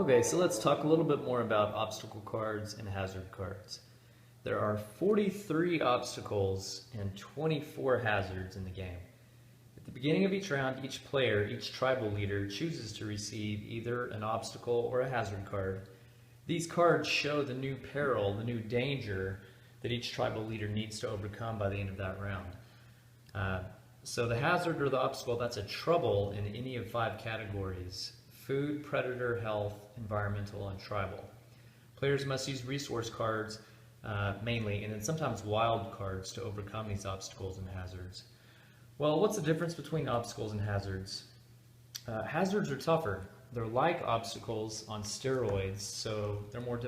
Okay, so let's talk a little bit more about obstacle cards and hazard cards. There are 43 obstacles and 24 hazards in the game. At the beginning of each round, each player, each tribal leader, chooses to receive either an obstacle or a hazard card. These cards show the new peril, the new danger that each tribal leader needs to overcome by the end of that round. So the hazard or the obstacle, that's a trouble in any of 5 categories: food, predator, health, environmental, and tribal. Players must use resource cards mainly, and then sometimes wild cards to overcome these obstacles and hazards. Well, what's the difference between obstacles and hazards? Hazards are tougher. They're like obstacles on steroids, so they're more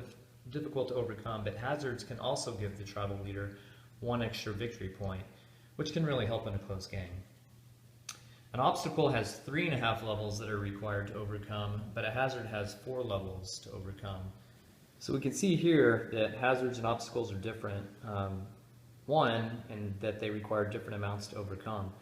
difficult to overcome, but hazards can also give the tribal leader 1 extra victory point, which can really help in a close game. An obstacle has 3.5 levels that are required to overcome, but a hazard has 4 levels to overcome. So we can see here that hazards and obstacles are different. One, in that they require different amounts to overcome.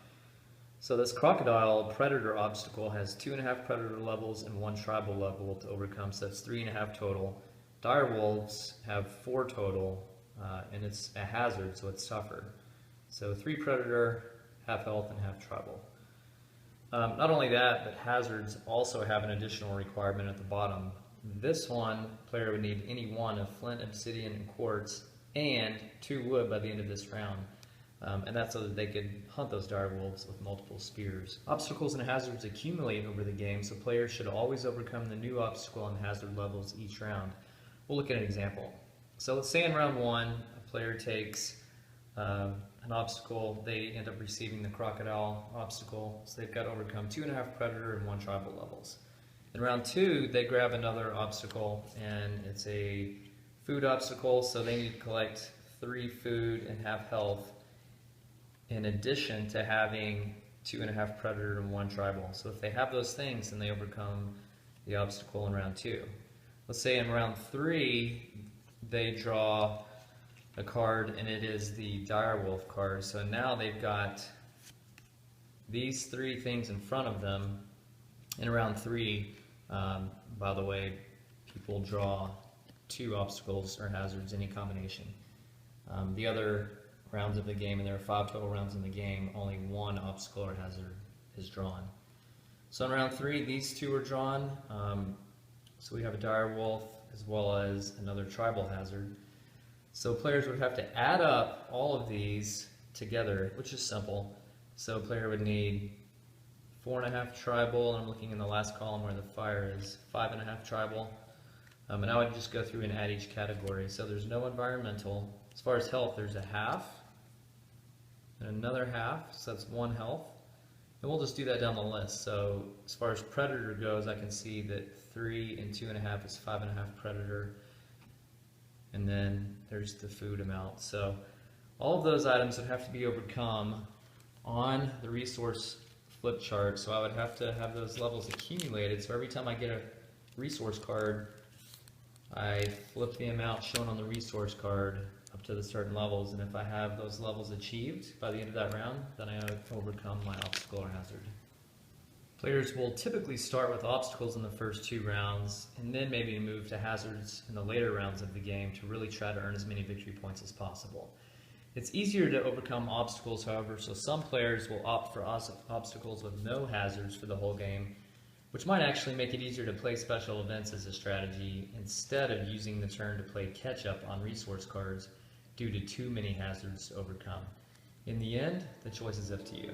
So this crocodile predator obstacle has 2.5 predator levels and 1 tribal level to overcome, so that's 3.5 total. Dire wolves have 4 total, and it's a hazard, so it's tougher. So 3 predator, half health, and half tribal. Not only that, but hazards also have an additional requirement at the bottom. This one, player would need any 1 of flint, obsidian, and quartz, and 2 wood by the end of this round. And that's so that they could hunt those dire wolves with multiple spears. Obstacles and hazards accumulate over the game, so players should always overcome the new obstacle and hazard levels each round. We'll look at an example. So let's say in round 1, a player takes an obstacle. They end up receiving the crocodile obstacle, so they've got to overcome 2.5 predator and 1 tribal levels. In round 2, they grab another obstacle, and it's a food obstacle, so they need to collect 3 food and half health, in addition to having 2.5 predator and 1 tribal. So if they have those things, then they overcome the obstacle in round 2. Let's say in round 3, they draw a card, and it is the dire wolf card. So now they've got these 3 things in front of them. In round 3, by the way, people draw 2 obstacles or hazards, any combination. The other rounds of the game, and there are 5 total rounds in the game, only 1 obstacle or hazard is drawn. So in round 3, these 2 are drawn. So we have a dire wolf as well as another tribal hazard. So players would have to add up all of these together, which is simple. So a player would need 4.5 tribal, and I'm looking in the last column where the fire is 5.5 tribal. And I would just go through and add each category. So there's no environmental. As far as health, there's a half and another half, so that's 1 health. And we'll just do that down the list. So as far as predator goes, I can see that 3 and 2.5 is 5.5 predator. And then there's the food amount. So all of those items would have to be overcome on the resource flip chart. So I would have to have those levels accumulated. So every time I get a resource card, I flip the amount shown on the resource card up to the certain levels. And if I have those levels achieved by the end of that round, then I overcome my obstacle or hazard. Players will typically start with obstacles in the first 2 rounds, and then maybe move to hazards in the later rounds of the game to really try to earn as many victory points as possible. It's easier to overcome obstacles, however, so some players will opt for obstacles with no hazards for the whole game, which might actually make it easier to play special events as a strategy instead of using the turn to play catch-up on resource cards due to too many hazards to overcome. In the end, the choice is up to you.